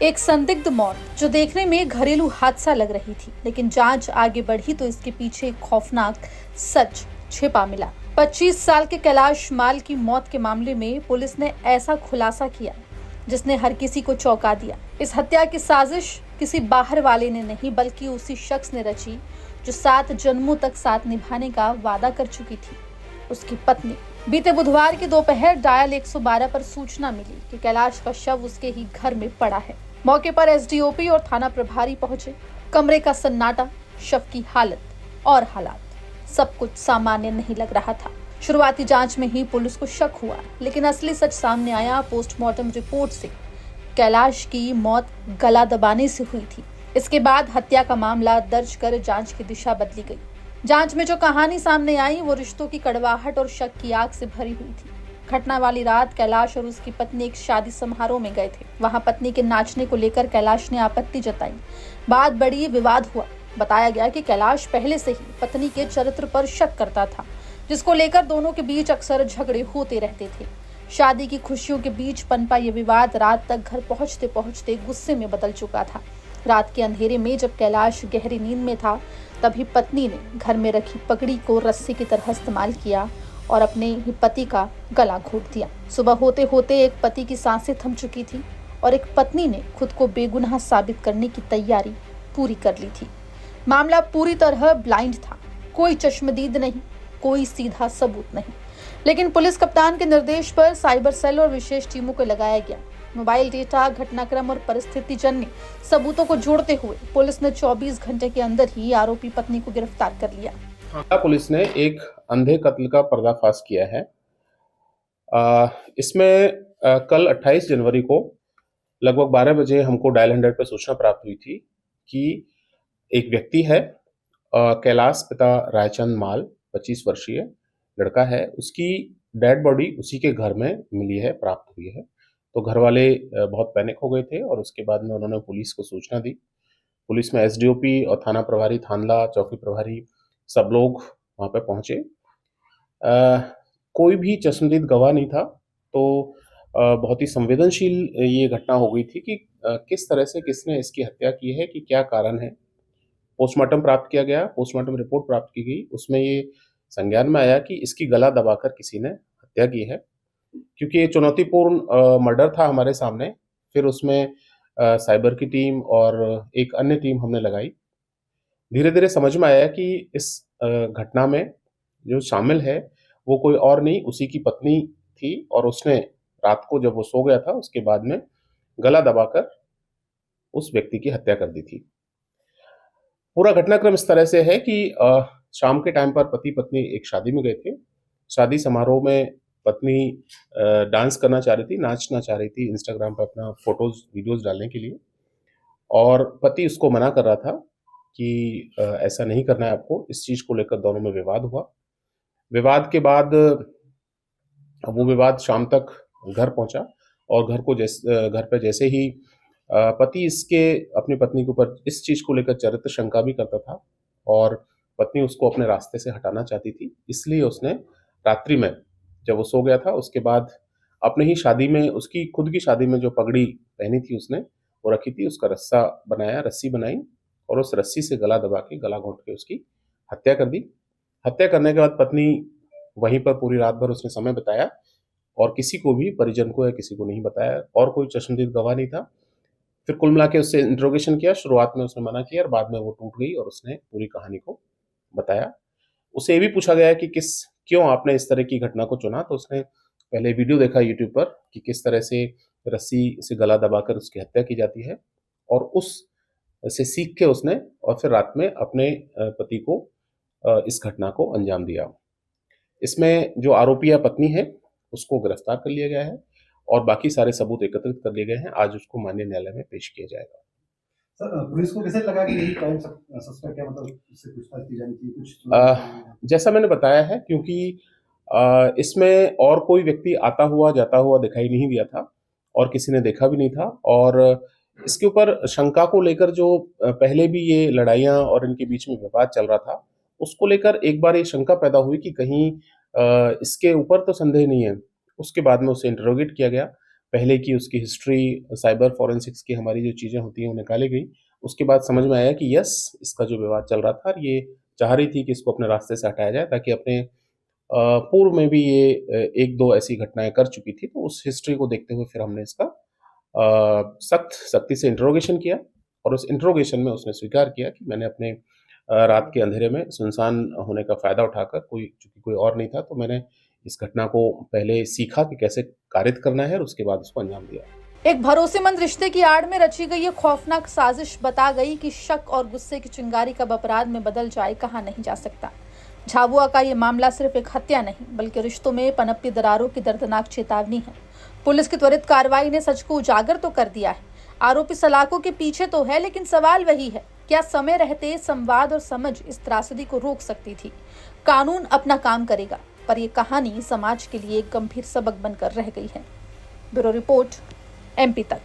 एक संदिग्ध मौत जो देखने में घरेलू हादसा लग रही थी, लेकिन जांच आगे बढ़ी तो इसके पीछे एक खौफनाक सच छिपा मिला। 25 साल के कैलाश माल की मौत के मामले में पुलिस ने ऐसा खुलासा किया जिसने हर किसी को चौंका दिया। इस हत्या की साजिश किसी बाहर वाले ने नहीं, बल्कि उसी शख्स ने रची जो 7 जन्मों तक साथ निभाने का वादा कर चुकी थी, उसकी पत्नी। बीते बुधवार की दोपहर डायल 112 पर सूचना मिली कि कैलाश का शव उसके ही घर में पड़ा है। मौके पर एसडीओपी और थाना प्रभारी पहुंचे। कमरे का सन्नाटा, शव की हालत और हालात, सब कुछ सामान्य नहीं लग रहा था। शुरुआती जांच में ही पुलिस को शक हुआ, लेकिन असली सच सामने आया पोस्टमार्टम रिपोर्ट से। कैलाश की मौत गला दबाने से हुई थी। इसके बाद हत्या का मामला दर्ज कर जांच की दिशा बदली गई। जांच में जो कहानी सामने आई वो रिश्तों की कड़वाहट और शक की आग से भरी हुई थी। घटना वाली रात कैलाश और उसकी पत्नी एक शादी समारोह में गए थे। वहां पत्नी के नाचने को लेकर कैलाश ने आपत्ति जताई। बात बढ़ी, विवाद हुआ। बताया गया कि कैलाश पहले से ही पत्नी के चरित्र पर शक करता था, जिसको लेकर दोनों के बीच अक्सर झगड़े होते रहते थे। शादी की खुशियों के बीच पनपा ये विवाद रात तक घर पहुंचते पहुंचते गुस्से में बदल चुका था। रात के अंधेरे में जब कैलाश गहरी नींद में था, तभी पत्नी ने घर में रखी पगड़ी को रस्सी की तरह इस्तेमाल किया और अपने ही पति का गला घोट दिया। सुबह होते होते एक पति की सांसें थम चुकी थी और एक पत्नी ने खुद को बेगुनाह साबित करने की तैयारी पूरी कर ली थी। मामला पूरी तरह ब्लाइंड था, कोई चश्मदीद नहीं, कोई सीधा सबूत नहीं। लेकिन पुलिस कप्तान के निर्देश पर साइबर सेल और विशेष टीमों को लगाया गया। मोबाइल डेटा, घटनाक्रम और परिस्थितिजन्य सबूतों को जोड़ते हुए पुलिस ने 24 घंटे के अंदर ही आरोपी पत्नी को गिरफ्तार कर लिया। पुलिस ने एक अंधे कत्ल का पर्दाफाश किया है। इसमें कल 28 जनवरी को लगभग 12 बजे हमको डायल 100 पे सूचना प्राप्त हुई थी कि एक व्यक्ति है, कैलाश पिता रायचंद माल, 25 वर्षीय लड़का है, उसकी डेड बॉडी उसी के घर में मिली है, प्राप्त हुई है। तो घर वाले बहुत पैनिक हो गए थे और उसके बाद में उन्होंने पुलिस को सूचना दी। पुलिस में एसडीओपी और थाना प्रभारी, थानला, चौकी प्रभारी सब लोग वहाँ पे पहुँचे। कोई भी चश्मदीद गवाह नहीं था, तो बहुत ही संवेदनशील ये घटना हो गई थी कि किस तरह से किसने इसकी हत्या की है, कि क्या कारण है। पोस्टमार्टम प्राप्त किया गया, पोस्टमार्टम रिपोर्ट प्राप्त की गई। उसमें ये संज्ञान में आया कि इसकी गला दबाकर किसी ने हत्या की है। क्योंकि ये चुनौतीपूर्ण मर्डर था हमारे सामने, फिर उसमें साइबर की टीम और एक अन्य टीम हमने लगाई। धीरे धीरे समझ में आया कि इस घटना में जो शामिल है वो कोई और नहीं, उसी की पत्नी थी और उसने रात को जब वो सो गया था उसके बाद में गला दबाकर उस व्यक्ति की हत्या कर दी थी। पूरा घटनाक्रम इस तरह से है कि शाम के टाइम पर पति पत्नी एक शादी में गए थे। शादी समारोह में पत्नी डांस करना चाह रही थी, नाचना चाह रही थी इंस्टाग्राम पर अपना फोटोज वीडियोज डालने के लिए, और पति उसको मना कर रहा था कि ऐसा नहीं करना है आपको। इस चीज़ को लेकर दोनों में विवाद हुआ। विवाद के बाद वो विवाद शाम तक घर पहुंचा और घर पे जैसे ही पति इसके अपनी पत्नी के ऊपर इस चीज़ को लेकर चरित्र शंका भी करता था और पत्नी उसको अपने रास्ते से हटाना चाहती थी। इसलिए उसने रात्रि में जब वो सो गया था उसके बाद अपने ही शादी में, उसकी खुद की शादी में जो पगड़ी पहनी थी उसने वो रखी थी, उसका रस्सी बनाई और उस रस्सी से गला दबा के, गला घोंट के उसकी हत्या कर दी। हत्या करने के बाद पत्नी वहीं पर पूरी रात भर उसने समय बिताया और किसी को भी, परिजन को या किसी को नहीं बताया, और कोई चश्मदीद गवाह नहीं था। फिर कुल मिला के उससे इंट्रोगेशन किया। शुरुआत में उसने मना किया और बाद में वो टूट गई और उसने पूरी कहानी को बताया। उससे ये भी पूछा गया कि क्यों आपने इस तरह की घटना को चुना, तो उसने पहले वीडियो देखा यूट्यूब पर कि किस तरह से रस्सी से गला दबाकर उसकी हत्या की जाती है, और उस से सीख के उसने और फिर रात में अपने पति को इस घटना को अंजाम दिया। इसमें जो आरोपी या पत्नी है उसको गिरफ्तार कर लिया गया है और बाकी सारे सबूत एकत्रित कर लिए गए हैं। आज उसको माननीय न्यायालय में पेश किया जाएगा। सर, पुलिस को कैसे लगा कि यही क्राइम सस्पेक्ट है, मतलब इससे पूछताछ की जानी चाहिए कुछ? जैसा मैंने बताया है, क्योंकि इसमें और कोई व्यक्ति आता हुआ जाता हुआ दिखाई नहीं दिया था और किसी ने देखा भी नहीं था, और इसके ऊपर शंका को लेकर जो पहले भी ये लड़ाइयाँ और इनके बीच में विवाद चल रहा था, उसको लेकर एक बार ये शंका पैदा हुई कि कहीं इसके ऊपर तो संदेह नहीं है। उसके बाद में उसे इंटरोगेट किया गया। पहले की उसकी हिस्ट्री, साइबर फॉरेंसिक्स की हमारी जो चीज़ें होती हैं वो निकाली गई। उसके बाद समझ में आया कि यस, इसका जो विवाद चल रहा था, ये चाह रही थी कि इसको अपने रास्ते से हटाया जाए, ताकि अपने पूर्व में भी ये 1-2 ऐसी घटनाएँ कर चुकी थी, तो उस हिस्ट्री को देखते हुए फिर हमने इसका सख्ती से इंटरोगेशन किया, और उस इंटरोगेशन में उसने स्वीकार किया कि मैंने अपने रात के अंधेरे में सुनसान होने का फ़ायदा उठाकर, चूँकि कोई और नहीं था, तो मैंने इस घटना को पहले सीखा कि कैसे कारित करना है और उसके बाद उसको अंजाम दिया। एक भरोसेमंद रिश्ते की आड़ में रची गई ये खौफनाक साजिश बता गई कि शक और गुस्से की चिंगारी कब अपराध में बदल जाए कहा नहीं जा सकता। झाबुआ का ये मामला सिर्फ एक हत्या नहीं, बल्कि रिश्तों में पनपती दरारों की दर्दनाक चेतावनी है। पुलिस की त्वरित कार्रवाई ने सच को उजागर तो कर दिया है। आरोपी सलाखों के पीछे तो है, लेकिन सवाल वही है, क्या समय रहते संवाद और समझ इस त्रासदी को रोक सकती थी? कानून अपना काम करेगा, पर यह कहानी समाज के लिए एक गंभीर सबक बनकर रह गई है। ब्यूरो रिपोर्ट, MP तक।